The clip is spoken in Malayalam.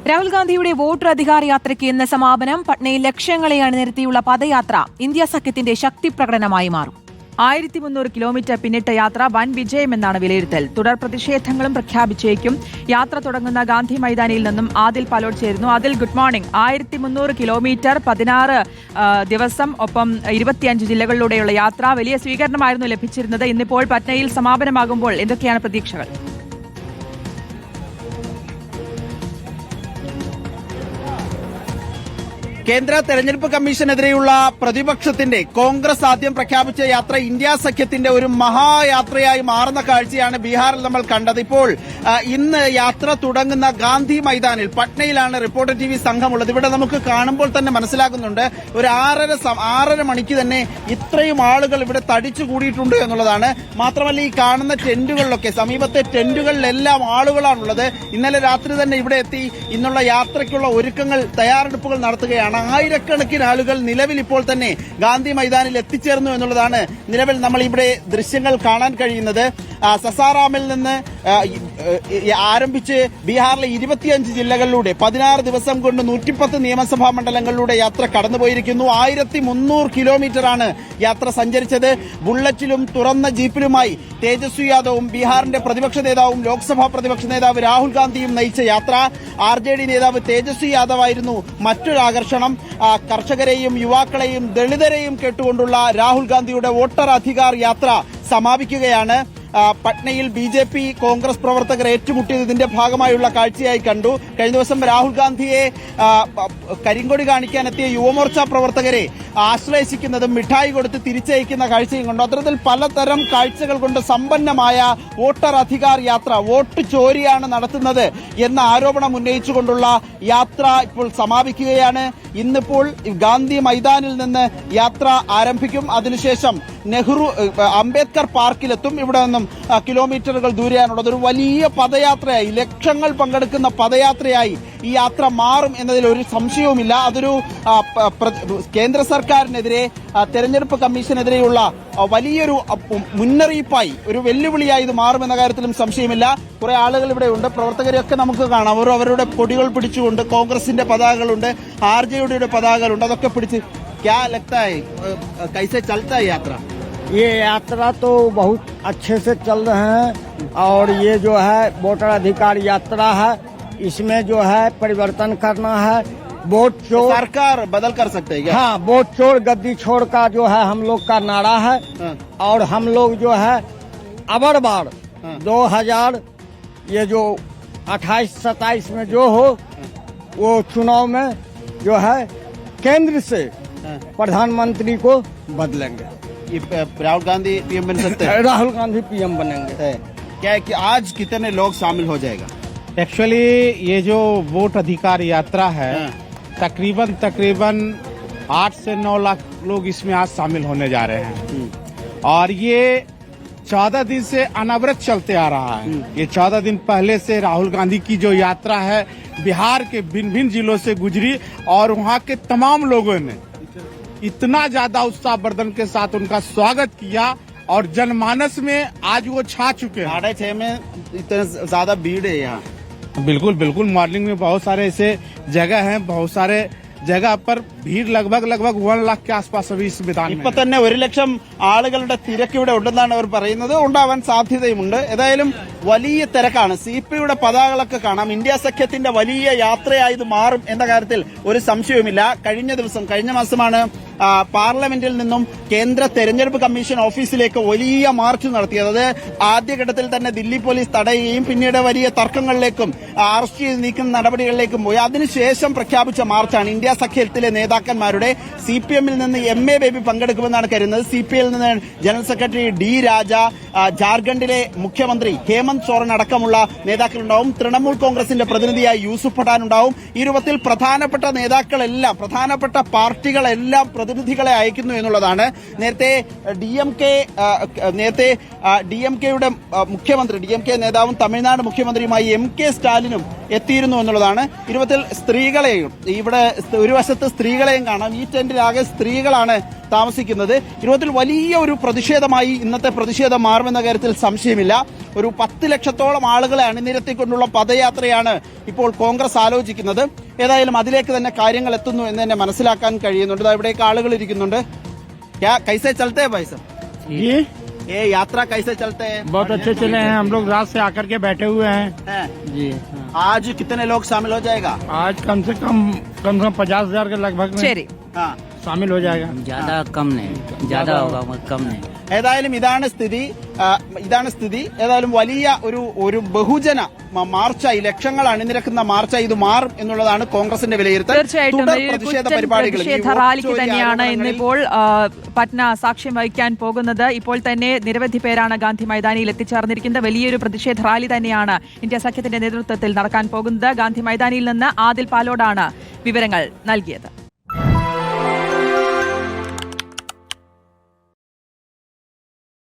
രാഹുൽ ഗാന്ധിയുടെ വോട്ടർ അധികാർ യാത്രയ്ക്ക് ഇന്ന് സമാപനം. പട്നയിൽ ലക്ഷ്യങ്ങളെ അണിനിരത്തിയുള്ള പദയാത്ര ഇന്ത്യ സഖ്യത്തിന്റെ ശക്തി പ്രകടനമായി മാറും. 1300 കിലോമീറ്റർ പിന്നിട്ട യാത്ര വൻ വിജയമെന്നാണ് വിലയിരുത്തൽ. തുടർ പ്രതിഷേധങ്ങളും പ്രഖ്യാപിച്ചേക്കും. യാത്ര തുടങ്ങുന്ന ഗാന്ധി മൈതാനിയിൽ നിന്നും ആദിൽ പാലോട് ചേരുന്നു. Adil, good morning. 1300 കിലോമീറ്റർ, 16 ദിവസം, ഒപ്പം 25 ജില്ലകളിലൂടെയുള്ള യാത്ര. വലിയ സ്വീകരണമായിരുന്നു ലഭിച്ചിരുന്നത്. ഇന്നിപ്പോൾ പട്നയിൽ സമാപനമാകുമ്പോൾ എന്തൊക്കെയാണ് പ്രതീക്ഷകൾ? കേന്ദ്ര തെരഞ്ഞെടുപ്പ് കമ്മീഷനെതിരെയുള്ള പ്രതിപക്ഷത്തിന്റെ കോൺഗ്രസ് ആദ്യം പ്രഖ്യാപിച്ച യാത്ര ഇന്ത്യ സഖ്യത്തിന്റെ ഒരു മഹായാത്രയായി മാറുന്ന കാഴ്ചയാണ് ബീഹാറിൽ നമ്മൾ കണ്ടത്. ഇപ്പോൾ ഇന്ന് യാത്ര തുടങ്ങുന്ന ഗാന്ധി മൈതാനിൽ പട്നയിലാണ് റിപ്പോർട്ടർ ടിവി സംഘമുള്ളത്. ഇവിടെ നമുക്ക് കാണുമ്പോൾ തന്നെ മനസ്സിലാകുന്നുണ്ട്, ഒരു 6:30 മണിക്ക് തന്നെ ഇത്രയും ആളുകൾ ഇവിടെ തടിച്ചു കൂടിയിട്ടുണ്ട് എന്നുള്ളതാണ്. മാത്രമല്ല, ഈ കാണുന്ന ടെന്റുകളിലൊക്കെ, സമീപത്തെ ടെന്റുകളിലെല്ലാം ആളുകളാണുള്ളത്. ഇന്നലെ രാത്രി തന്നെ ഇവിടെ എത്തി ഇന്നുള്ള യാത്രയ്ക്കുള്ള ഒരുക്കങ്ങൾ, തയ്യാറെടുപ്പുകൾ നടത്തുകയാണ്. ആയിരക്കണക്കിന് ആളുകൾ നിലവിൽ ഇപ്പോൾ തന്നെ ഗാന്ധി മൈതാനിൽ എത്തിച്ചേർന്നു എന്നുള്ളതാണ് നിലവിൽ നമ്മൾ ഇവിടെ ദൃശ്യങ്ങൾ കാണാൻ കഴിയുന്നത്. സസാറാമിൽ നിന്ന് ആരംഭിച്ച് ബീഹാറിലെ 25 ജില്ലകളിലൂടെ 16 ദിവസം കൊണ്ട് 110 നിയമസഭാ മണ്ഡലങ്ങളിലൂടെ യാത്ര കടന്നുപോയിരിക്കുന്നു. 1300 കിലോമീറ്ററാണ് യാത്ര സഞ്ചരിച്ചത്. ബുള്ളറ്റിലും തുറന്ന ജീപ്പിലുമായി തേജസ്വി യാദവും ബീഹാറിന്റെ പ്രതിപക്ഷ നേതാവും ലോക്സഭാ പ്രതിപക്ഷ നേതാവ് രാഹുൽ ഗാന്ധിയും നയിച്ച യാത്ര. RJD നേതാവ് തേജസ്വി യാദവായിരുന്നു മറ്റൊരു ആകർഷണം. കർഷകരെയും യുവാക്കളെയും ദളിതരെയും കേട്ടുകൊണ്ടുള്ള രാഹുൽ ഗാന്ധിയുടെ വോട്ടർ അധികാർ യാത്ര സമാപിക്കുകയാണ്. പട്നയിൽ BJP കോൺഗ്രസ് പ്രവർത്തകർ ഏറ്റുമുട്ടിയത് ഇതിന്റെ ഭാഗമായുള്ള കാഴ്ചയായി കണ്ടു. കഴിഞ്ഞ ദിവസം രാഹുൽ ഗാന്ധിയെ കരിങ്കൊടി കാണിക്കാനെത്തിയ യുവമോർച്ച പ്രവർത്തകരെ ആശ്ലേഷിക്കുന്നതും മിഠായി കൊടുത്ത് തിരിച്ചയക്കുന്ന കാഴ്ചയും കണ്ടു. അത്തരത്തിൽ പലതരം കാഴ്ചകൾ കൊണ്ട് സമ്പന്നമായ വോട്ടർ അധികാർ യാത്ര, വോട്ട് ചോരിയാണ് നടത്തുന്നത് എന്ന ആരോപണം ഉന്നയിച്ചുകൊണ്ടുള്ള യാത്ര ഇപ്പോൾ സമാപിക്കുകയാണ്. ഇന്നിപ്പോൾ ഗാന്ധി മൈതാനിൽ നിന്ന് യാത്ര ആരംഭിക്കും. അതിനുശേഷം അംബേദ്കർ പാർക്കിലെത്തും. ഇവിടെ നിന്നും കിലോമീറ്ററുകൾ ദൂരെയാണുള്ളത്. ഒരു വലിയ പദയാത്രയായി, ലക്ഷങ്ങൾ പങ്കെടുക്കുന്ന പദയാത്രയായി ഈ യാത്ര മാറും എന്നതിൽ ഒരു സംശയവുമില്ല. അതൊരു കേന്ദ്ര സർക്കാരിനെതിരെ, തെരഞ്ഞെടുപ്പ് കമ്മീഷനെതിരെയുള്ള വലിയൊരു മുന്നറിയിപ്പായി, ഒരു വെല്ലുവിളിയായി ഇത് മാറുമെന്ന കാര്യത്തിലും സംശയമില്ല. കുറെ ആളുകൾ ഇവിടെ ഉണ്ട്, പ്രവർത്തകരെയൊക്കെ നമുക്ക് കാണാം. അവർ അവരുടെ കൊടികൾ പിടിച്ചുകൊണ്ട്, കോൺഗ്രസിന്റെ പതാകകളുണ്ട്, RJD പതാകകളുണ്ട്, അതൊക്കെ പിടിച്ച്. क्या लगता है, कैसे चलता है यात्रा? ये यात्रा तो बहुत अच्छे से चल रहे हैं, और ये जो है वोटर अधिकार यात्रा है, इसमें जो है परिवर्तन करना है। वोट चोर सरकार बदल कर सकते हैं क्या? हाँ, वोट चोर गद्दी छोड़ का जो है हम लोग का नारा है। और हम लोग जो है अबर बार 2000 ये जो 28-27 में जो हो, वो चुनाव में जो है केंद्र से प्रधानमंत्री को बदलेंगे। राहुल गांधी PM बन सकते हैं? राहुल गांधी PM बनेंगे। क्या है कि आज कितने लोग शामिल हो जाएगा? एक्चुअली ये जो वोट अधिकार यात्रा है, तकरीबन 8 से 9 लाख लोग इसमें आज शामिल होने जा रहे हैं। और ये 14 दिन से अनवरत चलते आ रहा है। ये 14 दिन पहले से राहुल गांधी की जो यात्रा है बिहार के भिन्न भिन्न जिलों से गुजरी, और वहाँ के तमाम लोगों ने इतना ज्यादा उत्साहवर्धन के साथ उनका स्वागत किया, और जनमानस में आज वो छा चुके हैं। 6:30 में इतना ज्यादा भीड़ है यहाँ? बिल्कुल बिल्कुल, मॉर्निंग में बहुत सारे ऐसे जगह हैं, बहुत सारे जगह पर भीड़ लगभग 1 लाख के आसपास अभी इस मैदान में। ഇപ്പൊ തന്നെ 1 ലക്ഷം ആളുകളുടെ തിരക്ക് ഇവിടെ ഉണ്ടെന്നാണ് അവർ പറയുന്നത്. ഉണ്ടാവാൻ സാധ്യതയുമുണ്ട്. ഏതായാലും വലിയ തിരക്കാണ്. CPയുടെ പതാകകളൊക്കെ കാണാം. ഇന്ത്യ സഖ്യത്തിന്റെ വലിയ യാത്രയായി ഇത് മാറും എന്ന കാര്യത്തിൽ ഒരു സംശയവുമില്ല. കഴിഞ്ഞ മാസമാണ് പാർലമെന്റിൽ നിന്നും കേന്ദ്ര തെരഞ്ഞെടുപ്പ് കമ്മീഷൻ ഓഫീസിലേക്ക് വലിയ മാർച്ച് നടത്തിയത്. അത് ആദ്യഘട്ടത്തിൽ തന്നെ ദില്ലി പോലീസ് തടയുകയും പിന്നീട് വലിയ തർക്കങ്ങളിലേക്കും അറസ്റ്റ് ചെയ്ത് നീക്കുന്ന നടപടികളിലേക്കും പോയി. അതിനുശേഷം പ്രഖ്യാപിച്ച മാർച്ചാണ് ഇന്ത്യ സഖ്യത്തിലെ നേതാക്കന്മാരുടെ. CPMൽ നിന്ന് MA ബേബി പങ്കെടുക്കുമെന്നാണ് കരുതുന്നത്. CPIൽ നിന്ന് ജനറൽ സെക്രട്ടറി D രാജ, ജാർഖണ്ഡിലെ മുഖ്യമന്ത്രി ഹേമന്ത് സോറൻ അടക്കമുള്ള നേതാക്കളുണ്ടാവും. തൃണമൂൽ കോൺഗ്രസിന്റെ പ്രതിനിധിയായി യൂസുഫ് പഠാൻ ഉണ്ടാവും. ഈ രൂപത്തിൽ പ്രധാനപ്പെട്ട നേതാക്കളെല്ലാം, പ്രധാനപ്പെട്ട പാർട്ടികളെല്ലാം പ്രതിനിധികളെ അയക്കുന്നു എന്നുള്ളതാണ്. നേരത്തെ DMKയുടെ മുഖ്യമന്ത്രി, DMK നേതാവും തമിഴ്നാട് മുഖ്യമന്ത്രിയുമായി MK സ്റ്റാലിനും എത്തിയിരുന്നു എന്നുള്ളതാണ്. ഈ രൂപത്തിൽ സ്ത്രീകളെയും, ഇവിടെ ഒരു വശത്ത് സ്ത്രീകളെയും കാണാം. ഈ ടെന്റിലാകെ സ്ത്രീകളാണ് താമസിക്കുന്നത്. ഈ രൂപത്തിൽ വലിയ ഒരു പ്രതിഷേധമായി ഇന്നത്തെ പ്രതിഷേധം മാറുമെന്ന കാര്യത്തിൽ സംശയമില്ല. ഒരു 10 ലക്ഷത്തോളം ആളുകളെ അണിനിരത്തിക്കൊണ്ടുള്ള പദയാത്രയാണ് ഇപ്പോൾ കോൺഗ്രസ് ആലോചിക്കുന്നത്. ഏതായാലും അതിലേക്ക് തന്നെ കാര്യങ്ങൾ എത്തുന്നു എന്ന് തന്നെ മനസ്സിലാക്കാൻ കഴിയുന്നുണ്ട്. ഇവിടേക്ക് ആളുകൾ ഇരിക്കുന്നുണ്ട്. കൈസേ ചലത്തെ ഭായ് സർ? ये यात्रा कैसे चलते हैं? बहुत अच्छे चले हैं, हम लोग रात से आकर के बैठे हुए हैं जी। आज कितने लोग शामिल हो जाएगा? आज कम से कम 50,000 के लगभग में ശരി. शामिल हो जाएगा। ज्यादा कम नहीं, ज्यादा होगा कम नहीं। ഏതായാലും ഇതാണ് സ്ഥിതി. ഏതായാലും വലിയ ഒരു ബഹുജന മാർച്ചായി, ലക്ഷങ്ങൾ അണിനിരക്കുന്ന മാർച്ചായി ഇത് മാറും എന്നുള്ളതാണ് കോൺഗ്രസിന്റെ വിലയിരുത്തൽ. തീർച്ചയായിട്ടും പ്രതിഷേധ റാലിക്ക് തന്നെയാണ് ഇന്നിപ്പോൾ പട്ന സാക്ഷ്യം വഹിക്കാൻ പോകുന്നത്. ഇപ്പോൾ തന്നെ നിരവധി പേരാണ് ഗാന്ധി മൈതാനിയിൽ എത്തിച്ചേർന്നിരിക്കുന്നത്. വലിയൊരു പ്രതിഷേധ റാലി തന്നെയാണ് ഇന്ത്യ സഖ്യത്തിന്റെ നേതൃത്വത്തിൽ നടക്കാൻ പോകുന്നത്. ഗാന്ധി മൈതാനിയിൽ നിന്ന് ആദിൽ പാലോടാണ് വിവരങ്ങൾ നൽകിയത്.